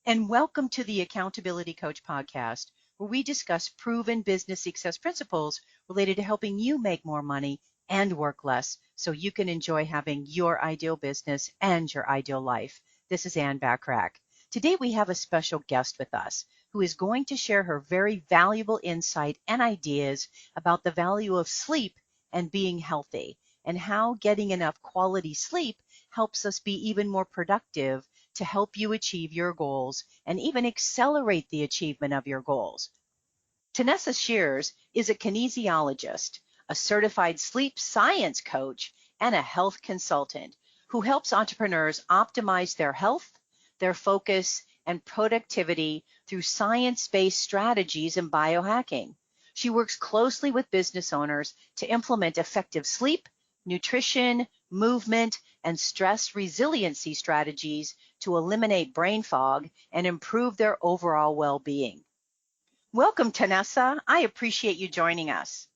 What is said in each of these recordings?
and welcome to the Accountability Coach podcast, where we discuss proven business success principles related to helping you make more money and work less so you can enjoy having your ideal business and your ideal life. This is Bachrach. Today we have a special guest with us who is going to share her very valuable insight and ideas about the value of sleep and being healthy, and how getting enough quality sleep helps us be even more productive to help you achieve your goals and even accelerate the achievement of your goals. Tanessa Shears is a kinesiologist, a certified sleep science coach, and a health consultant who helps entrepreneurs optimize their health, their focus, and productivity through science-based strategies and biohacking. She works closely with business owners to implement effective sleep, nutrition, movement, and stress resiliency strategies to eliminate brain fog and improve their overall well-being. Welcome, Tanessa. I appreciate you joining us.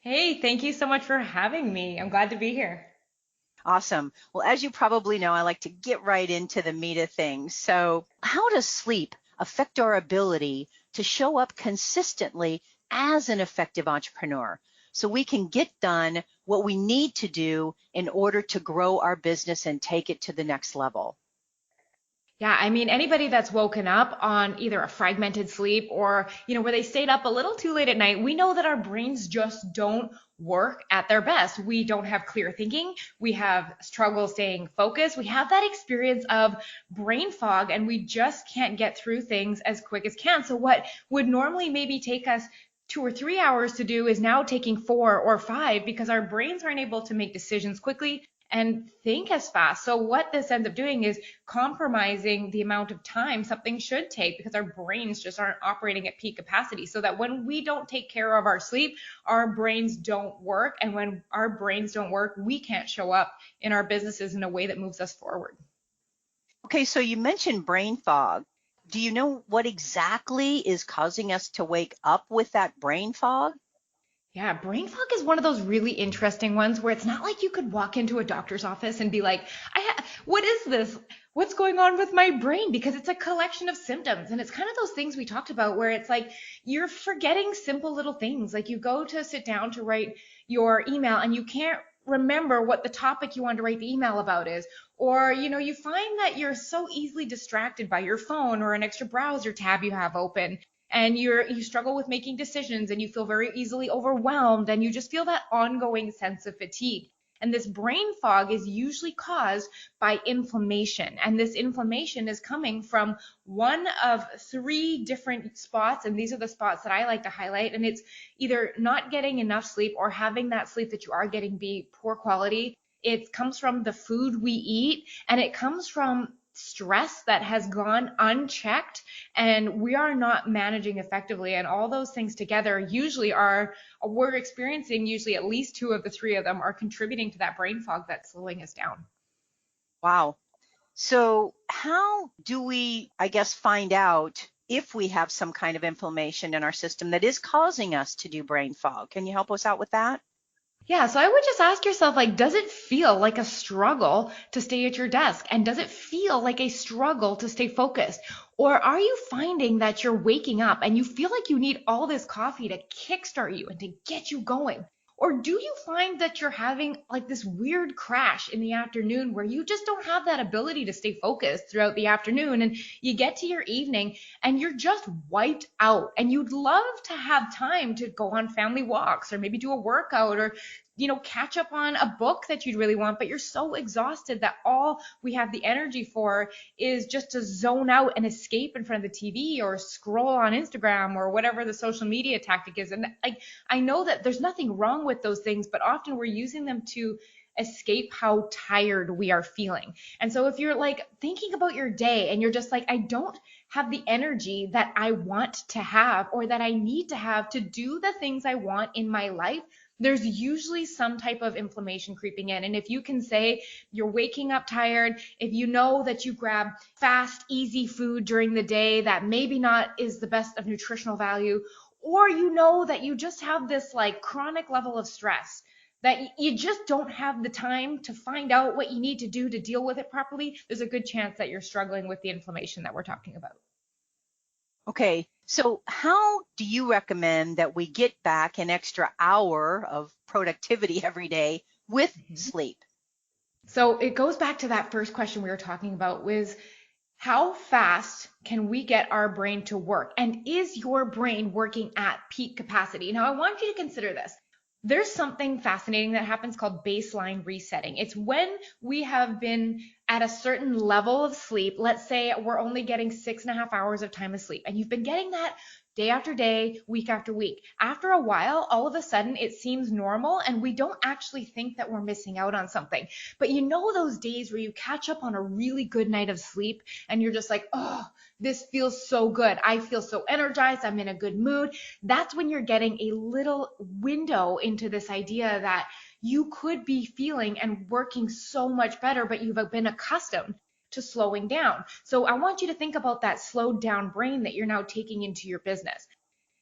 Hey, thank you so much for having me. I'm glad to be here. Awesome. Well, as you probably know, I like to get right into the meat of things. So, how does sleep affect our ability to show up consistently as an effective entrepreneur so we can get done what we need to do in order to grow our business and take it to the next level? Yeah, I mean, anybody that's woken up on either a fragmented sleep or, where they stayed up a little too late at night, we know that our brains just don't work at their best. We don't have clear thinking. We have trouble staying focused. We have that experience of brain fog, and we just can't get through things as quick as can. So what would normally maybe take us 2 or 3 hours to do is now taking 4 or 5 because our brains aren't able to make decisions quickly and think as fast. So what this ends up doing is compromising the amount of time something should take because our brains just aren't operating at peak capacity. So that when we don't take care of our sleep, our brains don't work. And when our brains don't work, we can't show up in our businesses in a way that moves us forward. Okay, so you mentioned brain fog. Do you know what exactly is causing us to wake up with that brain fog? Yeah, brain fog is one of those really interesting ones where it's not like you could walk into a doctor's office and be like, what is this? What's going on with my brain? Because it's a collection of symptoms. And it's kind of those things we talked about where it's like you're forgetting simple little things. Like you go to sit down to write your email and you can't remember what the topic you want to write the email about is. Or, you find that you're so easily distracted by your phone or an extra browser tab you have open, and you struggle with making decisions, and you feel very easily overwhelmed, and you just feel that ongoing sense of fatigue. And this brain fog is usually caused by inflammation. And this inflammation is coming from one of 3 different spots. And these are the spots that I like to highlight. And it's either not getting enough sleep or having that sleep that you are getting be poor quality. It comes from the food we eat, and it comes from stress that has gone unchecked, and we are not managing effectively. And all those things together usually we're experiencing usually at least 2 of the 3 of them are contributing to that brain fog that's slowing us down. Wow. So how do we, find out if we have some kind of inflammation in our system that is causing us to do brain fog? Can you help us out with that? Yeah, so I would just ask yourself, does it feel like a struggle to stay at your desk? And does it feel like a struggle to stay focused? Or are you finding that you're waking up and you feel like you need all this coffee to kickstart you and to get you going? Or do you find that you're having like this weird crash in the afternoon where you just don't have that ability to stay focused throughout the afternoon, and you get to your evening and you're just wiped out, and you'd love to have time to go on family walks or maybe do a workout or catch up on a book that you'd really want, but you're so exhausted that all we have the energy for is just to zone out and escape in front of the TV or scroll on Instagram or whatever the social media tactic is. And I know that there's nothing wrong with those things, but often we're using them to escape how tired we are feeling. And so if you're like thinking about your day and you're just like, I don't have the energy that I want to have or that I need to have to do the things I want in my life, there's usually some type of inflammation creeping in. And if you can say you're waking up tired, if you know that you grab fast, easy food during the day that maybe not is the best of nutritional value, or you know that you just have this like chronic level of stress that you just don't have the time to find out what you need to do to deal with it properly, there's a good chance that you're struggling with the inflammation that we're talking about. Okay, so how do you recommend that we get back an extra hour of productivity every day with sleep? So it goes back to that first question we were talking about, was how fast can we get our brain to work? And is your brain working at peak capacity? Now, I want you to consider this. There's something fascinating that happens called baseline resetting. It's when we have been at a certain level of sleep. Let's say we're only getting 6.5 hours of time of sleep, and you've been getting that day after day, week after week. After a while, all of a sudden, it seems normal, and we don't actually think that we're missing out on something. But you know those days where you catch up on a really good night of sleep, and you're just like, oh, this feels so good. I feel so energized. I'm in a good mood. That's when you're getting a little window into this idea that you could be feeling and working so much better, but you've been accustomed to slowing down. So I want you to think about that slowed down brain that you're now taking into your business.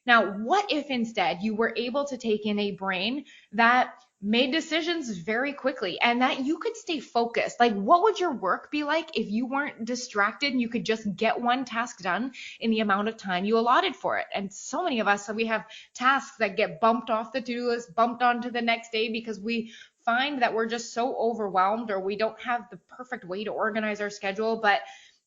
Now, what if instead you were able to take in a brain that made decisions very quickly and that you could stay focused? Like, what would your work be like if you weren't distracted and you could just get one task done in the amount of time you allotted for it? And so many of us, so we have tasks that get bumped off the to-do list, bumped onto the next day because we find that we're just so overwhelmed or we don't have the perfect way to organize our schedule. But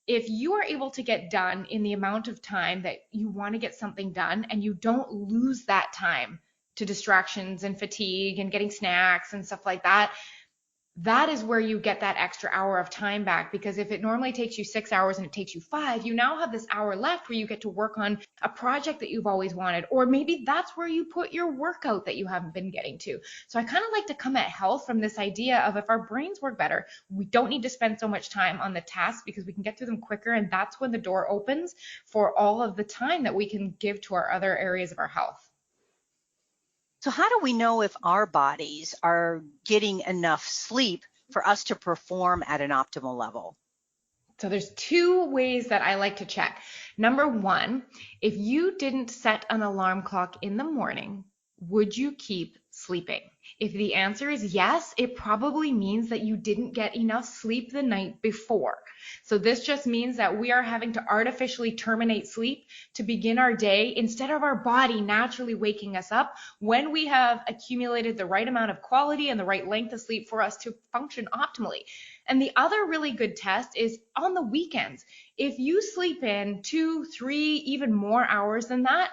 if you are able to get done in the amount of time that you want to get something done and you don't lose that time to distractions and fatigue and getting snacks and stuff like that, that is where you get that extra hour of time back. Because if it normally takes you 6 hours and it takes you 5, you now have this hour left where you get to work on a project that you've always wanted. Or maybe that's where you put your workout that you haven't been getting to. So I kind of like to come at health from this idea of, if our brains work better, we don't need to spend so much time on the tasks because we can get through them quicker. And that's when the door opens for all of the time that we can give to our other areas of our health. So how do we know if our bodies are getting enough sleep for us to perform at an optimal level? So there's 2 ways that I like to check. Number 1, if you didn't set an alarm clock in the morning, would you keep sleeping? If the answer is yes, it probably means that you didn't get enough sleep the night before. So this just means that we are having to artificially terminate sleep to begin our day instead of our body naturally waking us up when we have accumulated the right amount of quality and the right length of sleep for us to function optimally. And the other really good test is on the weekends. If you sleep in 2, 3, even more hours than that,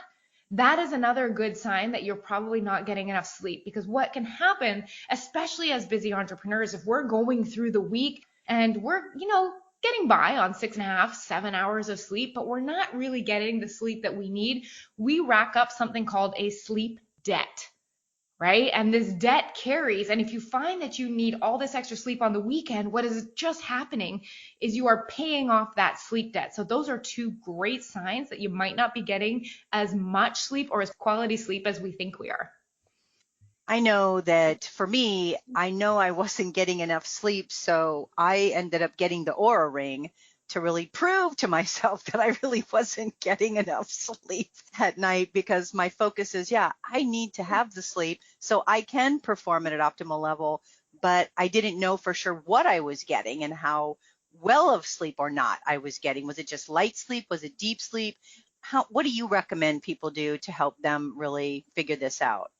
that is another good sign that you're probably not getting enough sleep. Because what can happen, especially as busy entrepreneurs, if we're going through the week and we're, getting by on 6.5, 7 hours of sleep, but we're not really getting the sleep that we need, we rack up something called a sleep debt. Right? And this debt carries. And if you find that you need all this extra sleep on the weekend, what is just happening is you are paying off that sleep debt. So those are 2 great signs that you might not be getting as much sleep or as quality sleep as we think we are. I know that for me, I know I wasn't getting enough sleep, so I ended up getting the Aura Ring to really prove to myself that I really wasn't getting enough sleep at night, because my focus is, I need to have the sleep so I can perform at an optimal level, but I didn't know for sure what I was getting and how well of sleep or not I was getting. Was it just light sleep? Was it deep sleep? What do you recommend people do to help them really figure this out?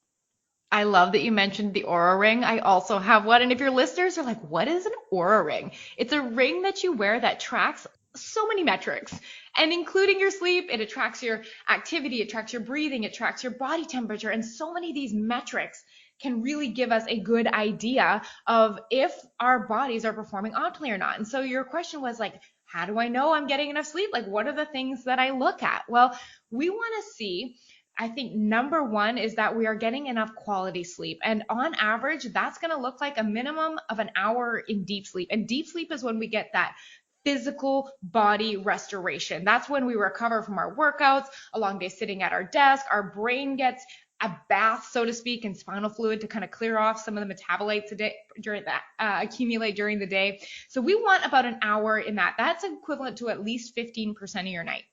I love that you mentioned the Aura Ring. I also have one. And if your listeners are like, what is an Aura Ring? It's a ring that you wear that tracks so many metrics, and including your sleep. It tracks your activity, it tracks your breathing, it tracks your body temperature. And so many of these metrics can really give us a good idea of if our bodies are performing optimally or not. And so your question was like, how do I know I'm getting enough sleep? Like, what are the things that I look at? Well, we want to see, I think number 1 is that we are getting enough quality sleep. And on average, that's going to look like a minimum of an hour in deep sleep. And deep sleep is when we get that physical body restoration. That's when we recover from our workouts, a long day sitting at our desk. Our brain gets a bath, so to speak, in spinal fluid to kind of clear off some of the metabolites during that accumulate during the day. So we want about an hour in that. That's equivalent to at least 15% of your night.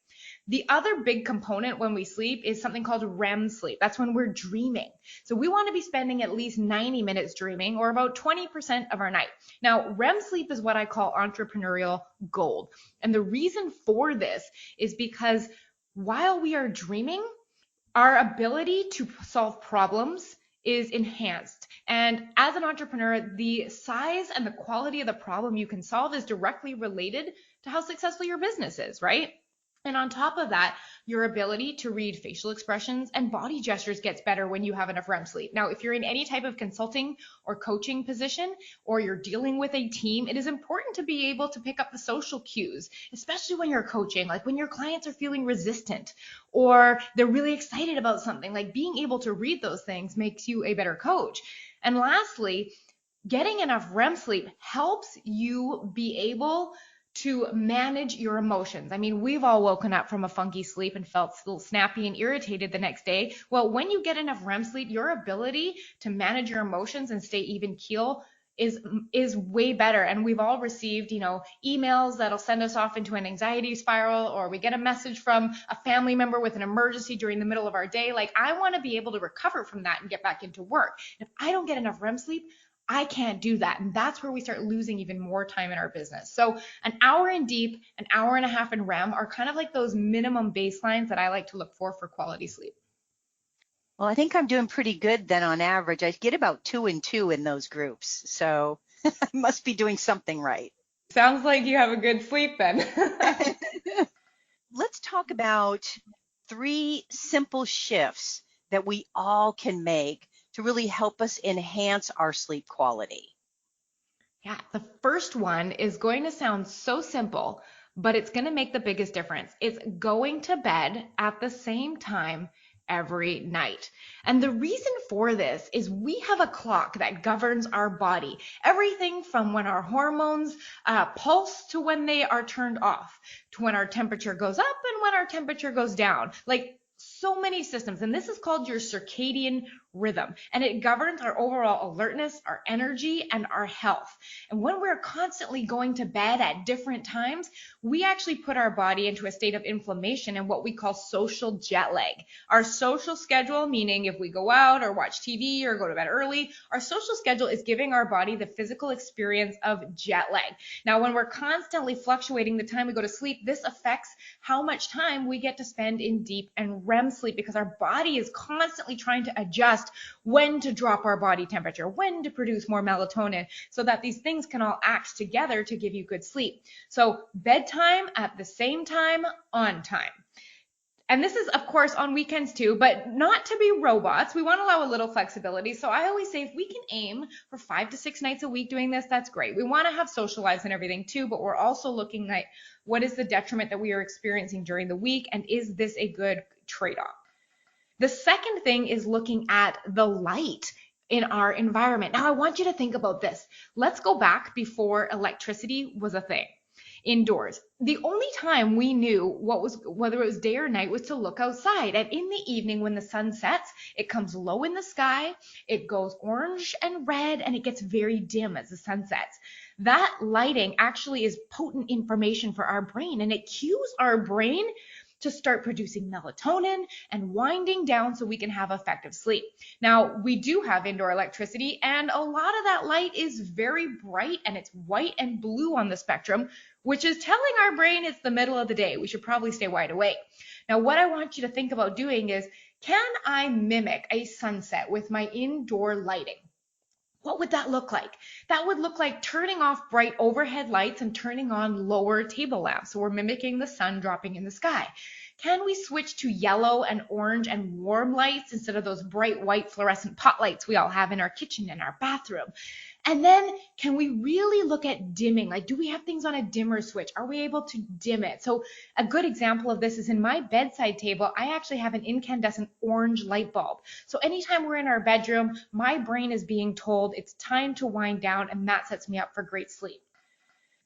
The other big component when we sleep is something called REM sleep. That's when we're dreaming. So we want to be spending at least 90 minutes dreaming, or about 20% of our night. Now, REM sleep is what I call entrepreneurial gold. And the reason for this is because while we are dreaming, our ability to solve problems is enhanced. And as an entrepreneur, the size and the quality of the problem you can solve is directly related to how successful your business is, right? And on top of that, your ability to read facial expressions and body gestures gets better when you have enough REM sleep. Now, if you're in any type of consulting or coaching position, or you're dealing with a team, it is important to be able to pick up the social cues, especially when you're coaching, like when your clients are feeling resistant or they're really excited about something. Like being able to read those things makes you a better coach. And lastly, getting enough REM sleep helps you be able to manage your emotions. I mean, we've all woken up from a funky sleep and felt a little snappy and irritated the next day. Well, when you get enough REM sleep, your ability to manage your emotions and stay even keel is way better. And we've all received, emails that'll send us off into an anxiety spiral, or we get a message from a family member with an emergency during the middle of our day. Like, I want to be able to recover from that and get back into work. If I don't get enough REM sleep, I can't do that. And that's where we start losing even more time in our business. So an hour in deep, an hour and a half in REM are kind of like those minimum baselines that I like to look for quality sleep. Well, I think I'm doing pretty good then on average. I get about 2 and 2 in those groups. So I must be doing something right. Sounds like you have a good sleep then. Let's talk about 3 simple shifts that we all can make to really help us enhance our sleep quality. Yeah, the first one is going to sound so simple, but it's going to make the biggest difference. It's going to bed at the same time every night. And the reason for this is we have a clock that governs our body. Everything from when our hormones pulse to when they are turned off, to when our temperature goes up and when our temperature goes down. Like, so many systems, and this is called your circadian rhythm, and it governs our overall alertness, our energy, and our health. And when we're constantly going to bed at different times, we actually put our body into a state of inflammation and what we call social jet lag. Our social schedule, meaning if we go out or watch TV or go to bed early, our social schedule is giving our body the physical experience of jet lag. Now, when we're constantly fluctuating the time we go to sleep, this affects how much time we get to spend in deep and REM sleep, because our body is constantly trying to adjust when to drop our body temperature, when to produce more melatonin, so that these things can all act together to give you good sleep. So bedtime at the same time, on time. And this is, of course, on weekends too, but not to be robots. We want to allow a little flexibility. So I always say if we can aim for 5 to 6 nights a week doing this, that's great. We want to have social lives and everything too, but we're also looking at what is the detriment that we are experiencing during the week, and is this a good trade-off? The second thing is looking at the light in our environment. Now, I want you to think about this. Let's go back before electricity was a thing. Indoors, the only time we knew whether it was day or night was to look outside. And in the evening, when the sun sets, it comes low in the sky, it goes orange and red, and it gets very dim as the sun sets. That lighting actually is potent information for our brain, and it cues our brain to start producing melatonin and winding down so we can have effective sleep. Now, we do have indoor electricity, and a lot of that light is very bright, and it's white and blue on the spectrum, which is telling our brain it's the middle of the day. We should probably stay wide awake. Now, what I want you to think about doing is, can I mimic a sunset with my indoor lighting? What would that look like? That would look like turning off bright overhead lights and turning on lower table lamps. So we're mimicking the sun dropping in the sky. Can we switch to yellow and orange and warm lights instead of those bright white fluorescent pot lights we all have in our kitchen and our bathroom? And then can we really look at dimming? Like, do we have things on a dimmer switch? Are we able to dim it? So a good example of this is in my bedside table, I actually have an incandescent orange light bulb. So anytime we're in our bedroom, my brain is being told it's time to wind down, and that sets me up for great sleep.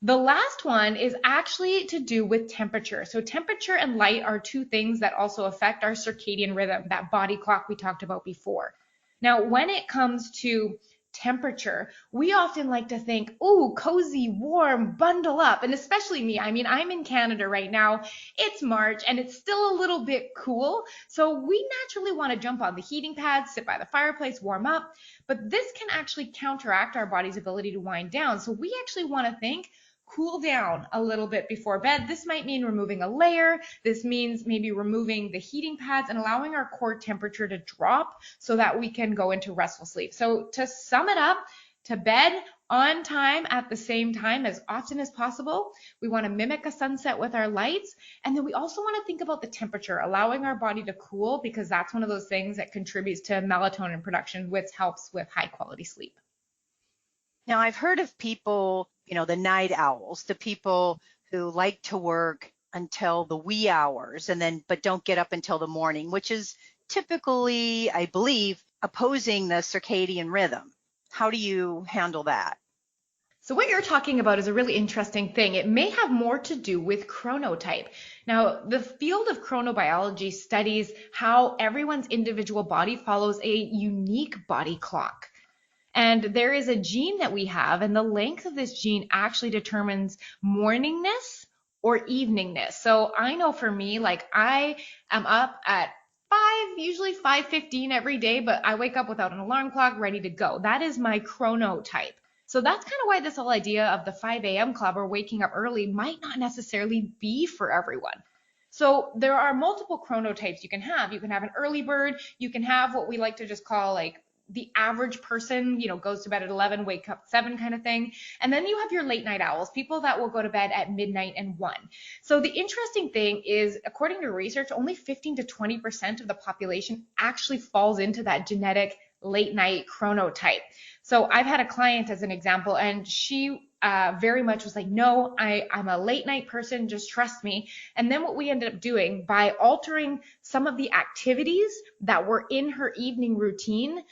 The last one is actually to do with temperature. So temperature and light are two things that also affect our circadian rhythm, that body clock we talked about before. Now, when it comes to temperature, we often like to think, oh, cozy, warm, bundle up. And especially me, I mean, I'm in Canada right now. It's March and it's still a little bit cool. So we naturally want to jump on the heating pad, sit by the fireplace, warm up. But this can actually counteract our body's ability to wind down. So we actually want to think, cool down a little bit before bed. This might mean removing a layer. This means maybe removing the heating pads and allowing our core temperature to drop so that we can go into restful sleep. So to sum it up, to bed on time at the same time as often as possible. We want to mimic a sunset with our lights. And then we also want to think about the temperature, allowing our body to cool, because that's one of those things that contributes to melatonin production, which helps with high quality sleep. Now, I've heard of people, the night owls, the people who like to work until the wee hours but don't get up until the morning, which is typically, I believe, opposing the circadian rhythm. How do you handle that? So what you're talking about is a really interesting thing. It may have more to do with chronotype. Now, the field of chronobiology studies how everyone's individual body follows a unique body clock. And there is a gene that we have, and the length of this gene actually determines morningness or eveningness. So I know for me, like I am up at 5, usually 5:15 every day, but I wake up without an alarm clock, ready to go. That is my chronotype. So that's kind of why this whole idea of the 5 a.m. club or waking up early might not necessarily be for everyone. So there are multiple chronotypes you can have. You can have an early bird. You can have what we like to just call like the average person, goes to bed at 11, wake up 7 kind of thing. And then you have your late night owls, people that will go to bed at midnight and 1. So the interesting thing is, according to research, only 15 to 20% of the population actually falls into that genetic late night chronotype. So I've had a client as an example, and she very much was like, no, I'm a late night person, just trust me. And then what we ended up doing by altering some of the activities that were in her evening routine,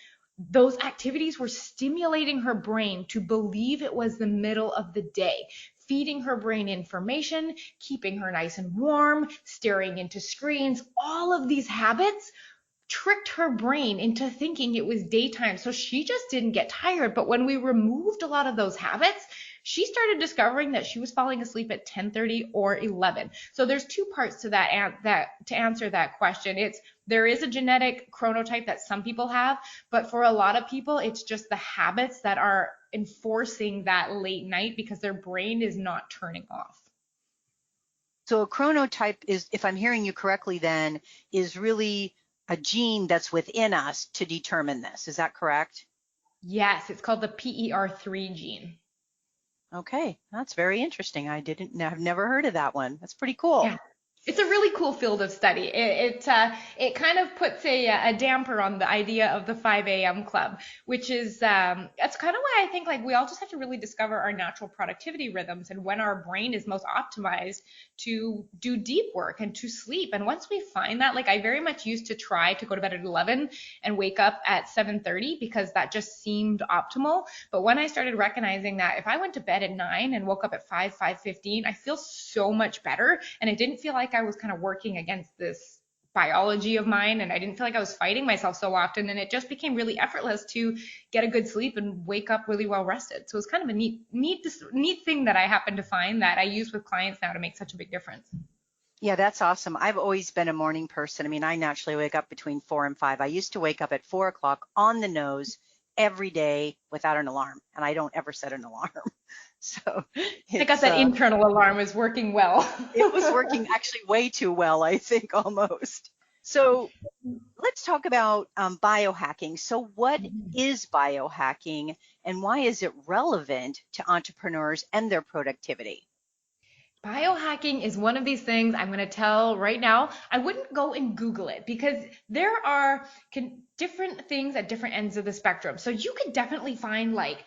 those activities were stimulating her brain to believe it was the middle of the day, feeding her brain information, keeping her nice and warm, staring into screens. All of these habits tricked her brain into thinking it was daytime. So she just didn't get tired. But when we removed a lot of those habits, she started discovering that she was falling asleep at 10:30 or 11. So there's two parts to that to answer that question. There is a genetic chronotype that some people have, but for a lot of people, it's just the habits that are enforcing that late night because their brain is not turning off. So a chronotype is, if I'm hearing you correctly, then is really a gene that's within us to determine this. Is that correct? Yes, it's called the PER3 gene. Okay, that's very interesting. I've never heard of that one. That's pretty cool. Yeah. It's a really cool field of study. It kind of puts a damper on the idea of the 5 a.m. club, which is that's kind of why I think like we all just have to really discover our natural productivity rhythms and when our brain is most optimized to do deep work and to sleep. And once we find that, like I very much used to try to go to bed at 11 and wake up at 7:30 because that just seemed optimal. But when I started recognizing that if I went to bed at 9 and woke up at 5:15, I feel so much better, and it didn't feel like I was kind of working against this biology of mine, and I didn't feel like I was fighting myself so often, and it just became really effortless to get a good sleep and wake up really well rested. So it's kind of a neat thing that I happen to find that I use with clients now to make such a big difference. Yeah, that's awesome. I've always been a morning person. I mean, I naturally wake up between 4 and 5. I used to wake up at 4 o'clock on the nose every day without an alarm, and I don't ever set an alarm. So I got that internal alarm is working well. It was working actually way too well, I think, almost. So let's talk about biohacking. So what is biohacking and why is it relevant to entrepreneurs and their productivity? Biohacking is one of these things I'm going to tell right now. I wouldn't go and Google it because there are different things at different ends of the spectrum. So you could definitely find like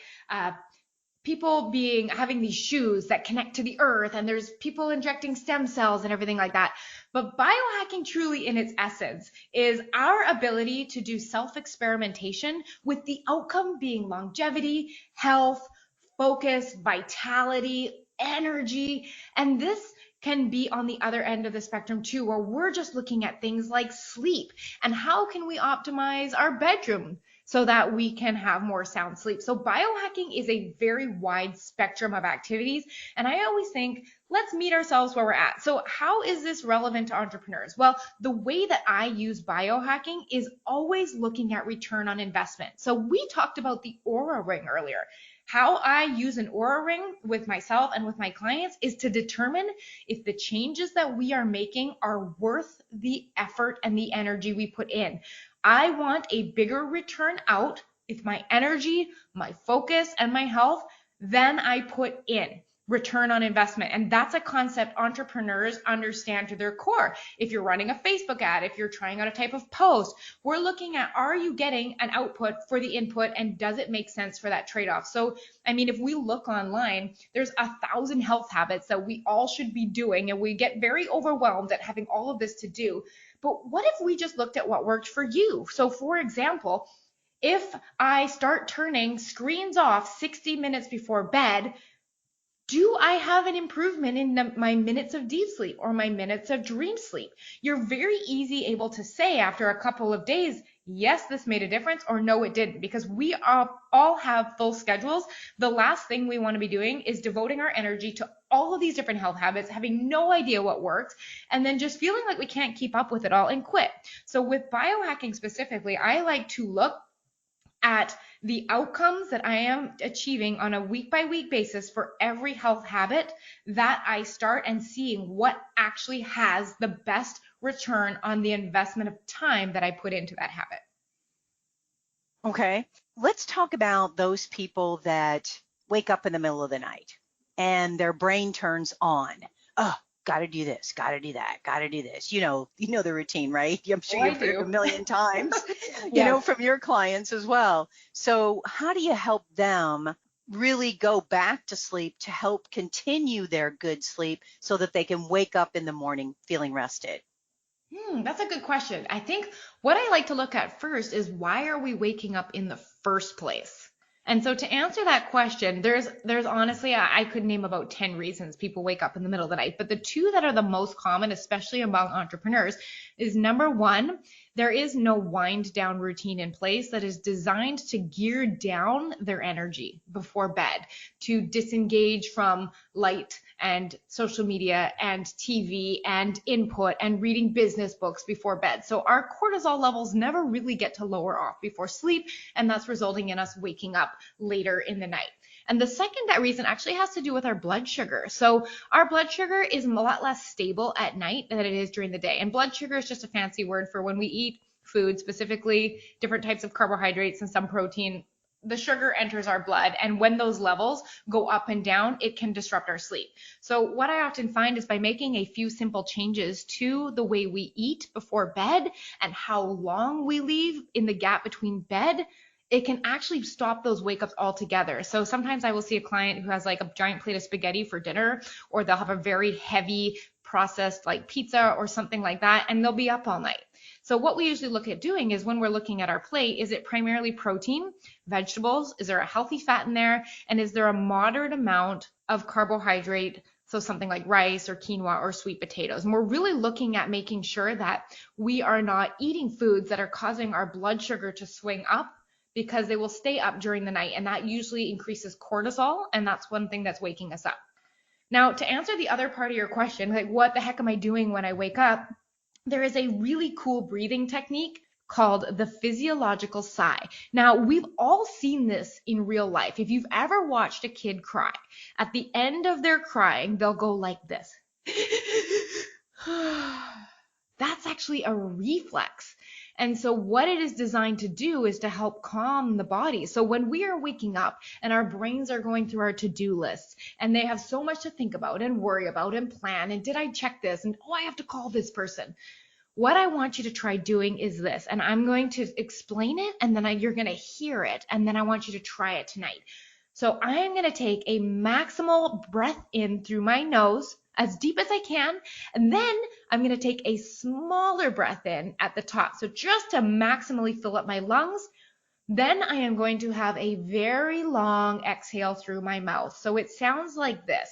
people having these shoes that connect to the earth, and there's people injecting stem cells and everything like that. But biohacking truly in its essence is our ability to do self-experimentation with the outcome being longevity, health, focus, vitality, energy. And this can be on the other end of the spectrum too, where we're just looking at things like sleep and how can we optimize our bedroom so that we can have more sound sleep. So biohacking is a very wide spectrum of activities. And I always think, let's meet ourselves where we're at. So how is this relevant to entrepreneurs? Well, the way that I use biohacking is always looking at return on investment. So we talked about the Oura Ring earlier. How I use an Oura Ring with myself and with my clients is to determine if the changes that we are making are worth the effort and the energy we put in. I want a bigger return out if my energy, my focus, and my health than I put in. Return on investment. And that's a concept entrepreneurs understand to their core. If you're running a Facebook ad, if you're trying out a type of post, we're looking at, are you getting an output for the input, and does it make sense for that trade-off? So, I mean, if we look online, there's 1,000 health habits that we all should be doing, and we get very overwhelmed at having all of this to do. But what if we just looked at what worked for you? So for example, if I start turning screens off 60 minutes before bed, do I have an improvement in my minutes of deep sleep or my minutes of dream sleep? You're very easy able to say after a couple of days, yes, this made a difference, or no, it didn't, because we all have full schedules. The last thing we want to be doing is devoting our energy to all of these different health habits, having no idea what works, and then just feeling like we can't keep up with it all and quit. So with biohacking specifically, I like to look at the outcomes that I am achieving on a week by week basis for every health habit that I start, and seeing what actually has the best return on the investment of time that I put into that habit. Okay, let's talk about those people that wake up in the middle of the night and their brain turns on. Oh, got to do this, got to do that, got to do this. You know the routine, right? I'm sure I you've heard it a do. million times, Yes. from your clients as well. So how do you help them really go back to sleep to help continue their good sleep so that they can wake up in the morning feeling rested? That's a good question. I think what I like to look at first is, why are we waking up in the first place? And so to answer that question, there's honestly, I could name about 10 reasons people wake up in the middle of the night, but the two that are the most common, especially among entrepreneurs, is number one, there is no wind down routine in place that is designed to gear down their energy before bed, to disengage from light and social media and TV and input and reading business books before bed. So our cortisol levels never really get to lower off before sleep, and that's resulting in us waking up later in the night. And the second reason actually has to do with our blood sugar. So our blood sugar is a lot less stable at night than it is during the day. And blood sugar is just a fancy word for when we eat food, specifically different types of carbohydrates and some protein. The sugar enters our blood, and when those levels go up and down, it can disrupt our sleep. So what I often find is, by making a few simple changes to the way we eat before bed and how long we leave in the gap between bed, it can actually stop those wake ups altogether. So sometimes I will see a client who has like a giant plate of spaghetti for dinner, or they'll have a very heavy processed like pizza or something like that, and they'll be up all night. So what we usually look at doing is, when we're looking at our plate, is it primarily protein, vegetables? Is there a healthy fat in there? And is there a moderate amount of carbohydrate? So something like rice or quinoa or sweet potatoes. And we're really looking at making sure that we are not eating foods that are causing our blood sugar to swing up, because they will stay up during the night. And that usually increases cortisol. And that's one thing that's waking us up. Now, to answer the other part of your question, like, what the heck am I doing when I wake up? There is a really cool breathing technique called the physiological sigh. Now, we've all seen this in real life. If you've ever watched a kid cry, at the end of their crying, they'll go like this. That's actually a reflex. And so what it is designed to do is to help calm the body. So when we are waking up and our brains are going through our to-do lists, and they have so much to think about and worry about and plan, and did I check this? And I have to call this person. What I want you to try doing is this, and I'm going to explain it, and then you're going to hear it, and then I want you to try it tonight. So I am going to take a maximal breath in through my nose, as deep as I can, and then I'm going to take a smaller breath in at the top, so just to maximally fill up my lungs. Then I am going to have a very long exhale through my mouth. So it sounds like this.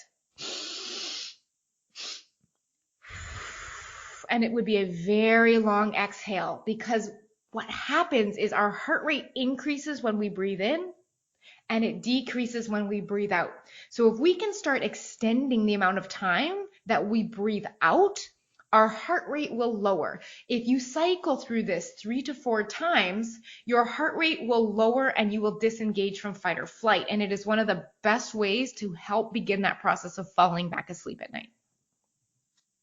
And it would be a very long exhale, because what happens is our heart rate increases when we breathe in and it decreases when we breathe out. So if we can start extending the amount of time that we breathe out, our heart rate will lower. If you cycle through this 3 to 4 times, your heart rate will lower and you will disengage from fight or flight. And it is one of the best ways to help begin that process of falling back asleep at night.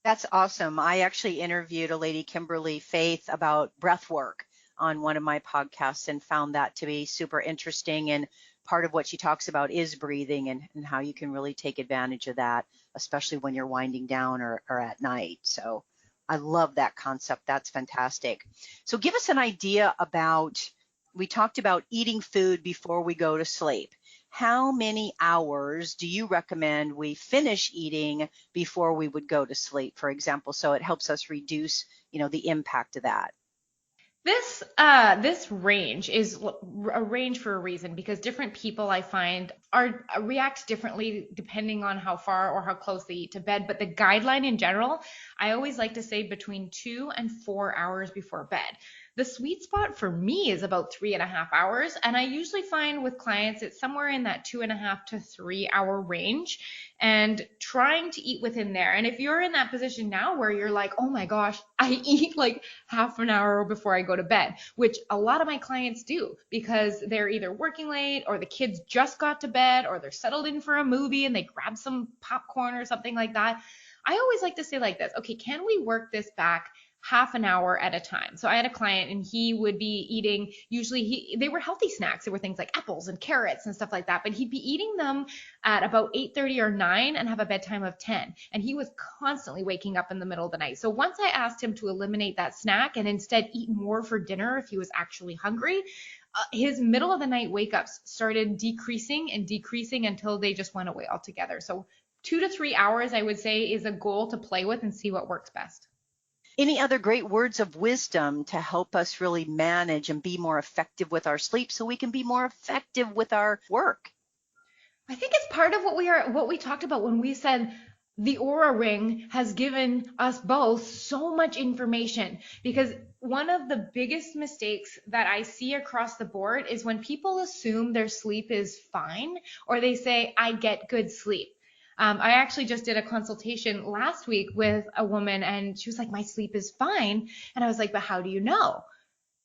That's awesome. I actually interviewed a lady, Kimberly Faith, about breath work on one of my podcasts and found that to be super interesting. And part of what she talks about is breathing and how you can really take advantage of that, especially when you're winding down or at night. So I love that concept. That's fantastic. So give us an idea about, we talked about eating food before we go to sleep. How many hours do you recommend we finish eating before we would go to sleep, for example, so it helps us reduce, the impact of that? This range is a range for a reason because different people I find are react differently depending on how far or how close they eat to bed. But the guideline in general, I always like to say between 2 and 4 hours before bed. The sweet spot for me is about 3.5 hours, and I usually find with clients it's somewhere in that 2.5 to 3 hour range, and trying to eat within there. And if you're in that position now where you're like, oh my gosh, I eat like half an hour before I go to bed, which a lot of my clients do because they're either working late or the kids just got to bed or they're settled in for a movie and they grab some popcorn or something like that. I always like to say like this, okay, can we work this back half an hour at a time? So I had a client and he would be eating, usually they were healthy snacks. They were things like apples and carrots and stuff like that, but he'd be eating them at about 8:30 or 9 and have a bedtime of 10. And he was constantly waking up in the middle of the night. So once I asked him to eliminate that snack and instead eat more for dinner if he was actually hungry, his middle of the night wake ups started decreasing and decreasing until they just went away altogether. So 2 to 3 hours, I would say, is a goal to play with and see what works best. Any other great words of wisdom to help us really manage and be more effective with our sleep so we can be more effective with our work? I think it's part of what we talked about when we said the Aura Ring has given us both so much information, because one of the biggest mistakes that I see across the board is when people assume their sleep is fine or they say I get good sleep. I actually just did a consultation last week with a woman and she was like, my sleep is fine. And I was like, but how do you know?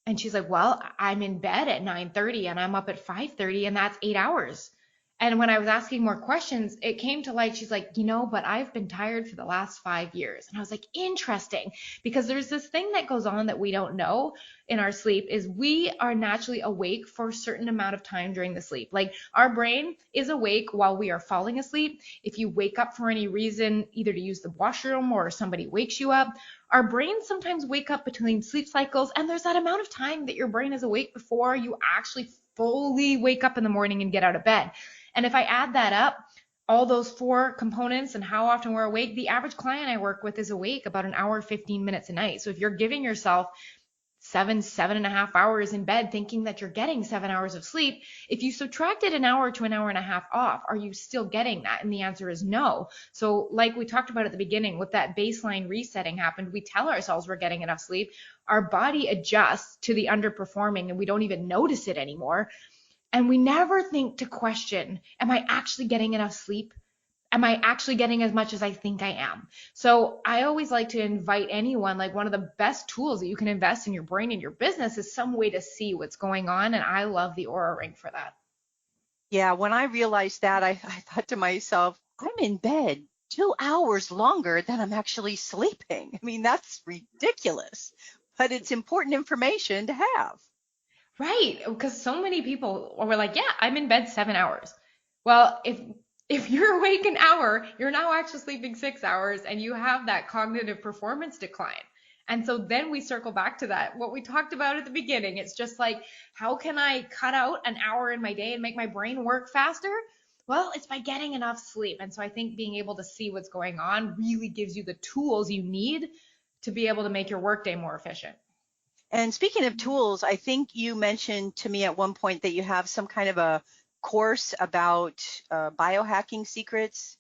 And she's like, well, I'm in bed at 9:30 and I'm up at 5:30 and that's 8 hours. And when I was asking more questions, it came to light. She's like, but I've been tired for the last 5 years. And I was like, interesting, because there's this thing that goes on that we don't know in our sleep is we are naturally awake for a certain amount of time during the sleep. Like our brain is awake while we are falling asleep. If you wake up for any reason, either to use the washroom or somebody wakes you up, our brains sometimes wake up between sleep cycles, and there's that amount of time that your brain is awake before you actually fully wake up in the morning and get out of bed. And if I add that up, all those four components and how often we're awake, the average client I work with is awake about an hour, 15 minutes a night. So if you're giving yourself 7.5 hours in bed thinking that you're getting 7 hours of sleep, if you subtracted an hour to an hour and a half off, are you still getting that? And the answer is no. So like we talked about at the beginning, with that baseline resetting happened, we tell ourselves we're getting enough sleep. Our body adjusts to the underperforming and we don't even notice it anymore. And we never think to question, am I actually getting enough sleep? Am I actually getting as much as I think I am? So I always like to invite anyone, like one of the best tools that you can invest in your brain and your business is some way to see what's going on. And I love the Aura Ring for that. Yeah, when I realized that, I thought to myself, I'm in bed 2 hours longer than I'm actually sleeping. I mean, that's ridiculous, but it's important information to have. Right. Because so many people were like, yeah, I'm in bed 7 hours. Well, if you're awake an hour, you're now actually sleeping 6 hours and you have that cognitive performance decline. And so then we circle back to that, what we talked about at the beginning. It's just like, how can I cut out an hour in my day and make my brain work faster? Well, it's by getting enough sleep. And so I think being able to see what's going on really gives you the tools you need to be able to make your workday more efficient. And speaking of tools, I think you mentioned to me at one point that you have some kind of a course about biohacking secrets.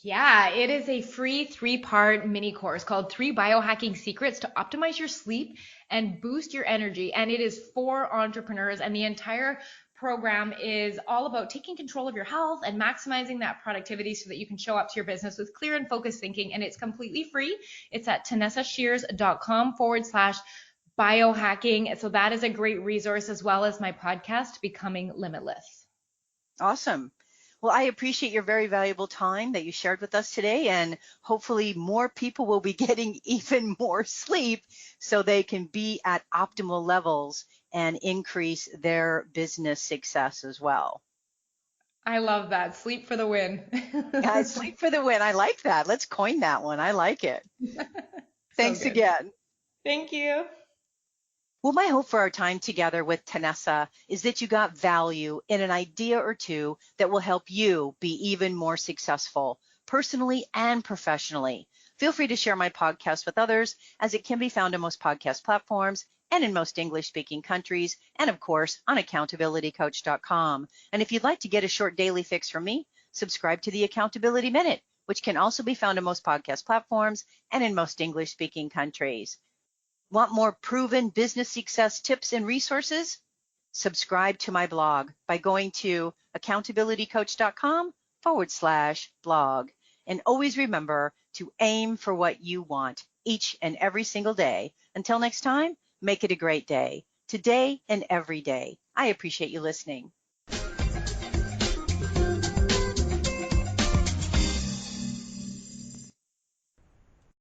Yeah, it is a free 3-part mini course called 3 Biohacking Secrets to Optimize Your Sleep and Boost Your Energy. And it is for entrepreneurs. And the entire program is all about taking control of your health and maximizing that productivity so that you can show up to your business with clear and focused thinking. And it's completely free. It's at TanessaShears.com/biohacking. So that is a great resource, as well as my podcast, Becoming Limitless. Awesome. Well, I appreciate your very valuable time that you shared with us today, and hopefully more people will be getting even more sleep so they can be at optimal levels and increase their business success as well. I love that. Sleep for the win. Sleep for the win. I like that. Let's coin that one. I like it. So Thanks good. again. Thank you. Well, my hope for our time together with Tanessa is that you got value in an idea or two that will help you be even more successful personally and professionally. Feel free to share my podcast with others, as it can be found on most podcast platforms and in most English-speaking countries, and of course on accountabilitycoach.com. And if you'd like to get a short daily fix from me, subscribe to the Accountability Minute, which can also be found on most podcast platforms and in most English-speaking countries. Want more proven business success tips and resources? Subscribe to my blog by going to accountabilitycoach.com/blog. And always remember to aim for what you want each and every single day. Until next time, make it a great day, today and every day. I appreciate you listening.